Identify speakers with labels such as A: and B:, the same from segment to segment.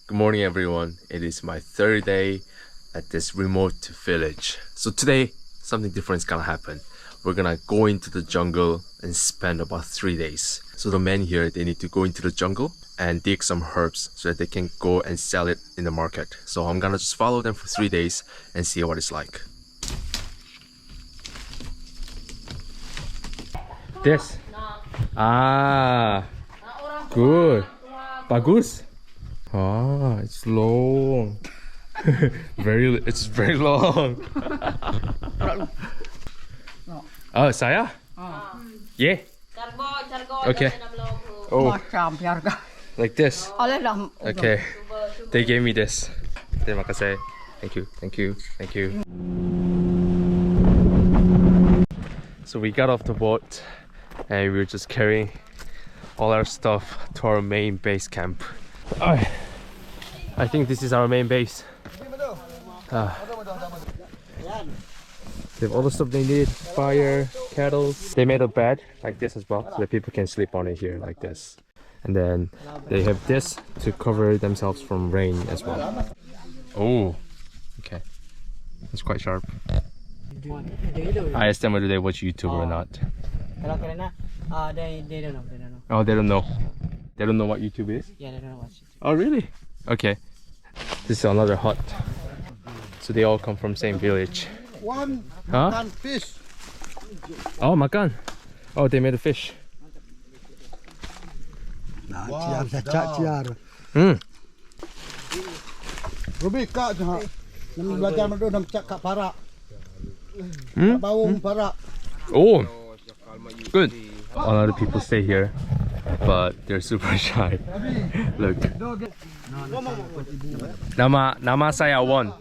A: Good morning everyone. It is my third day at this remote village. So today something different is gonna happen. We're gonna go into the jungle and spend about 3 days. So the men here, they need to go into the jungle and dig some herbs so that they can go and sell it in the market. So I'm gonna just follow them for 3 days and see what it's like. This. Ah, good. Bagus. Ah, it's long. It's very long. Oh, saya? Yeah. Okay. Oh, like this. Okay. They gave me this. Terima kasih. Thank you. Thank you. Thank you. So we got off the boat and we were just carrying all our stuff to our main base camp. I think this is our main base. They have all the stuff they need: fire, kettles. They made a bed like this as well, so that people can sleep on it here like this. And then they have this to cover themselves from rain as well. Oh, okay. It's quite sharp. I asked them whether they watch YouTube or not.
B: They don't know. They don't know.
A: Oh, they don't know. They don't know what YouTube is?
B: Yeah, they don't know what YouTube.
A: Oh, really? Okay. This is another hut. So they all come from same village.
C: One fish.
A: Oh, makan. Oh, they made a fish.
C: Ruby kak je. Nam belajar madu nam cak kak parak. Baung parak.
A: Oh, good. A lot of people stay here, but they're super shy. Look. Nama saya Won.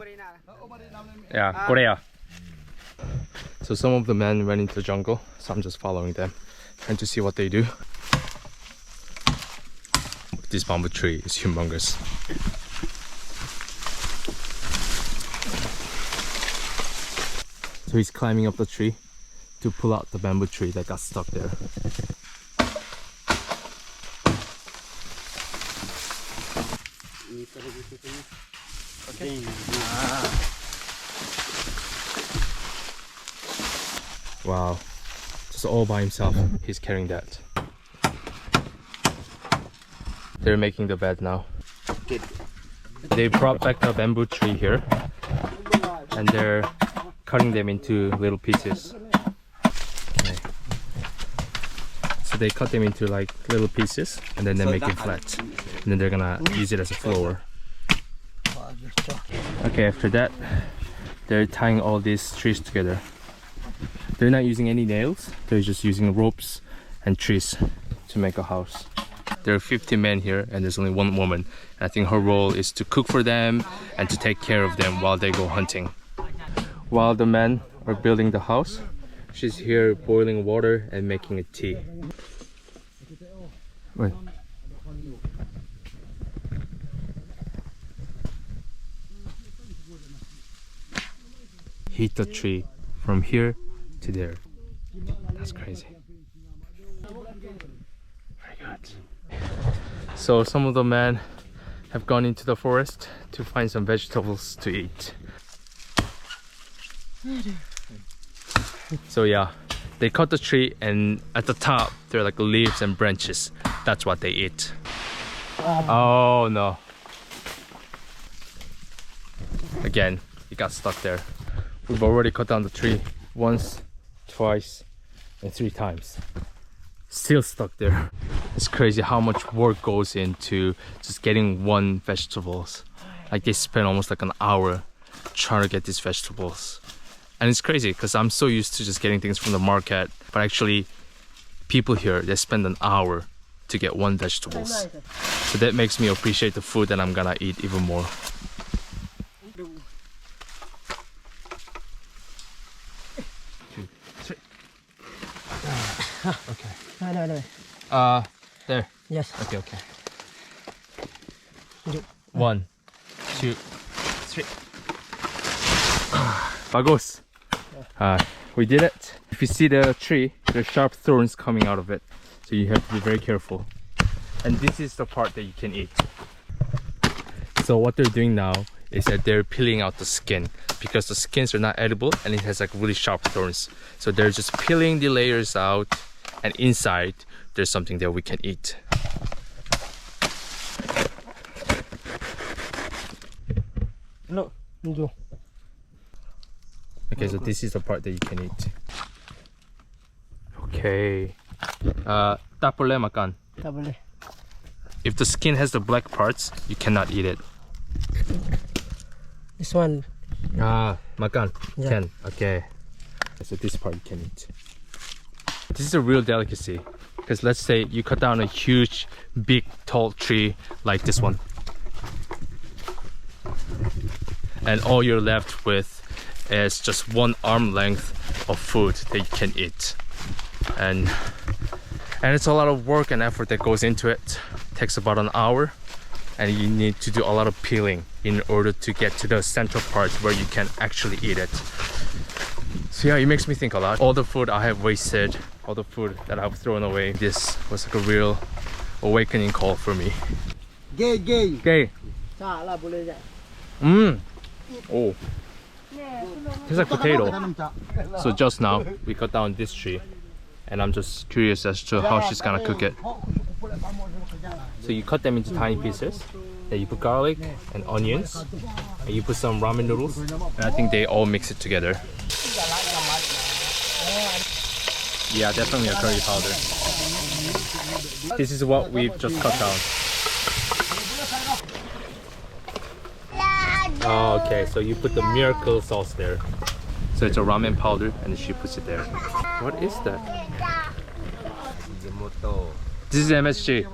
A: Yeah, Korea. So some of the men went into the jungle, so I'm just following them, trying to see what they do. This bamboo tree is humongous. So he's climbing up the tree to pull out the bamboo tree that got stuck there. Okay. Wow, just all by himself, he's carrying that. They're making the bed now. They brought back the bamboo tree here and they're cutting them into little pieces. Okay. So they cut them into like little pieces and then they make it flat. And then they're gonna use it as a floor. Okay, after that, they're tying all these trees together. They're not using any nails, they're just using ropes and trees to make a house. There are 50 men here and there's only one woman. I think her role is to cook for them and to take care of them while they go hunting. While the men are building the house, she's here boiling water and making a tea. Wait. Heat the tree from here to there. That's crazy. Very good. So some of the men have gone into the forest to find some vegetables to eat. So yeah, they cut the tree and at the top there are like leaves and branches. That's what they eat. Oh no. Again, it got stuck there. We've already cut down the tree once, twice, and 3 times. Still stuck there. It's crazy how much work goes into just getting one vegetables. Like they spend almost like an hour trying to get these vegetables. And it's crazy because I'm so used to just getting things from the market, but actually people here, they spend an hour to get one vegetables. So that makes me appreciate the food that I'm gonna eat even more.
B: No.
A: There.
B: Yes.
A: Okay. 1, 2, 3. Bagus. We did it. If you see the tree, there's sharp thorns coming out of it, so you have to be very careful. And this is the part that you can eat. So what they're doing now is that they're peeling out the skin because the skins are not edible and it has like really sharp thorns. So they're just peeling the layers out, and inside there's something that we can eat.
B: No, no.
A: Okay, so this is the part that you can eat. Okay. Tak boleh makan.
B: Tak boleh.
A: If the skin has the black parts, you cannot eat it.
B: This one.
A: Makan.
B: Yeah.
A: Can. Okay. So this part you can eat. This is a real delicacy. Because let's say you cut down a huge, big, tall tree like this one. And all you're left with is just 1 arm length of food that you can eat. And it's a lot of work and effort that goes into it. It takes about an hour, and you need to do a lot of peeling in order to get to the central part where you can actually eat it. So yeah, it makes me think a lot. All the food I have wasted, all the food that I've thrown away, this was like a real awakening call for me.
C: Gay.
A: Okay.
B: Tak lah, boleh je.
A: Oh, tastes like potato. So just now we cut down this tree, and I'm just curious as to how she's gonna cook it. So you cut them into tiny pieces, then you put garlic and onions, and you put some ramen noodles, and I think they all mix it together. Yeah, definitely a curry powder. This is what we've just cut down. Oh, okay, so you put the miracle sauce there. So it's a ramen powder, and she puts it there. What is that? This is MSG.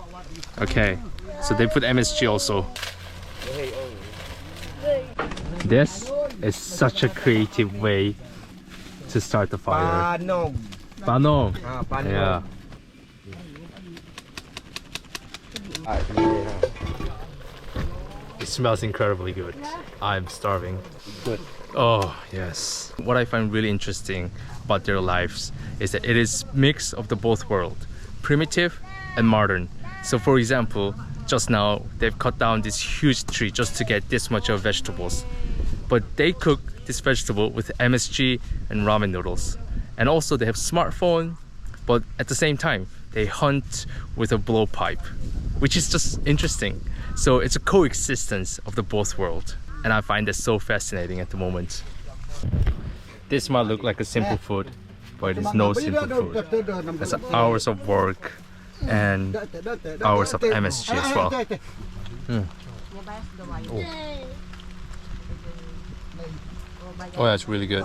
A: Okay, so they put MSG also. This is such a creative way to start the fire. Panog. Yeah. It smells incredibly good. I'm starving.
B: Good.
A: Oh, yes. What I find really interesting about their lives is that it is mix of the both world, primitive and modern. So for example, just now they've cut down this huge tree just to get this much of vegetables. But they cook this vegetable with MSG and ramen noodles. And also they have smartphone, but at the same time, they hunt with a blowpipe, which is just interesting. So it's a coexistence of the both world. And I find that so fascinating at the moment. This might look like a simple food, but it is no simple food. It's hours of work and hours of MSG as well. Oh, that's really good.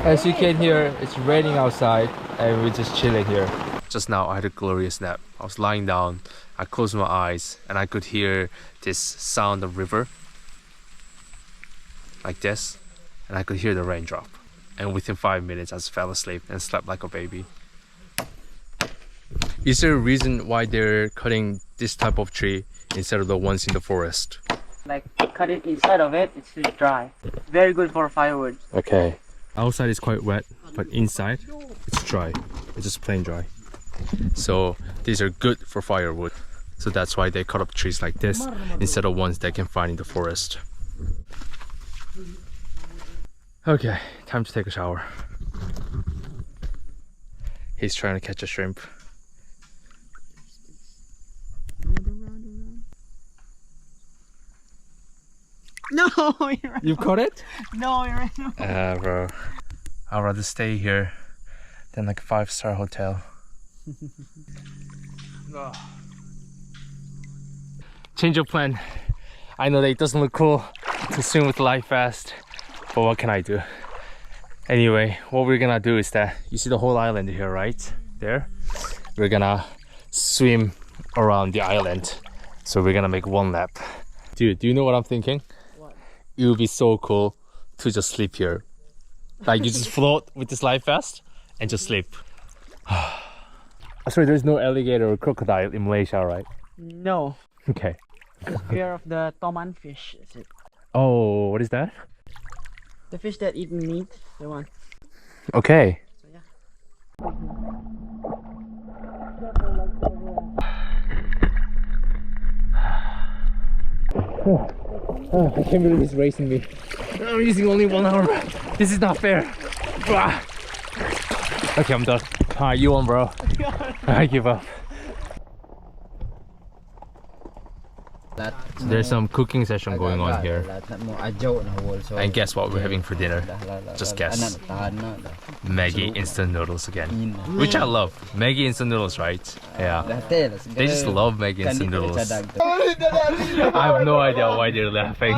A: As you can hear, it's raining outside and we're just chilling here. Just now I had a glorious nap. I was lying down, I closed my eyes, and I could hear this sound of river like this, and I could hear the raindrop. And within 5 minutes I just fell asleep and slept like a baby. Is there a reason why they're cutting this type of tree instead of the ones in the forest?
B: Like, cut it inside of it, it's still dry. Very good for firewood.
A: Okay. Outside is quite wet, but inside it's dry. It's just plain dry. So these are good for firewood. So that's why they cut up trees like this instead of ones they can find in the forest. Okay, time to take a shower. He's trying to catch a shrimp.
B: No, you're right.
A: You caught it?
B: No, you're right.
A: Bro. I'd rather stay here than like a 5-star hotel. Change of plan. I know that it doesn't look cool to swim with life vest, but what can I do? Anyway, what we're gonna do is that you see the whole island here, right? There. We're gonna swim around the island. So we're gonna make 1 lap. Dude, do you know what I'm thinking?
B: What?
A: It would be so cool to just sleep here. Like you just float with this life vest and just sleep. Sorry, there's no alligator or crocodile in Malaysia, right?
B: No.
A: Okay.
B: Fear of the toman fish, is it?
A: Oh, what is that?
B: The fish that eat meat, the one.
A: Okay.
B: So yeah.
A: I can't believe he's racing me. I'm using only 1 arm. This is not fair. Okay, I'm done. Alright, you won, bro. I give up. There's some cooking session going on here. And guess what we're having for dinner? Just guess. Maggie instant noodles again. Which I love. Maggie instant noodles, right? Yeah. They just love Maggie instant noodles. I have no idea why they're laughing.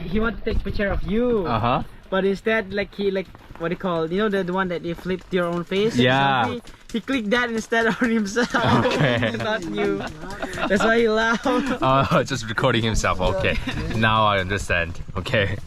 B: He wanted to take a picture of you.
A: Uh-huh.
B: But instead, like what do you call? You know the one that you flip to your own face?
A: Yeah.
B: He clicked that instead on himself.
A: Okay.
B: It's not you. That's why he laughed.
A: Oh, just recording himself. Okay. Now I understand. Okay.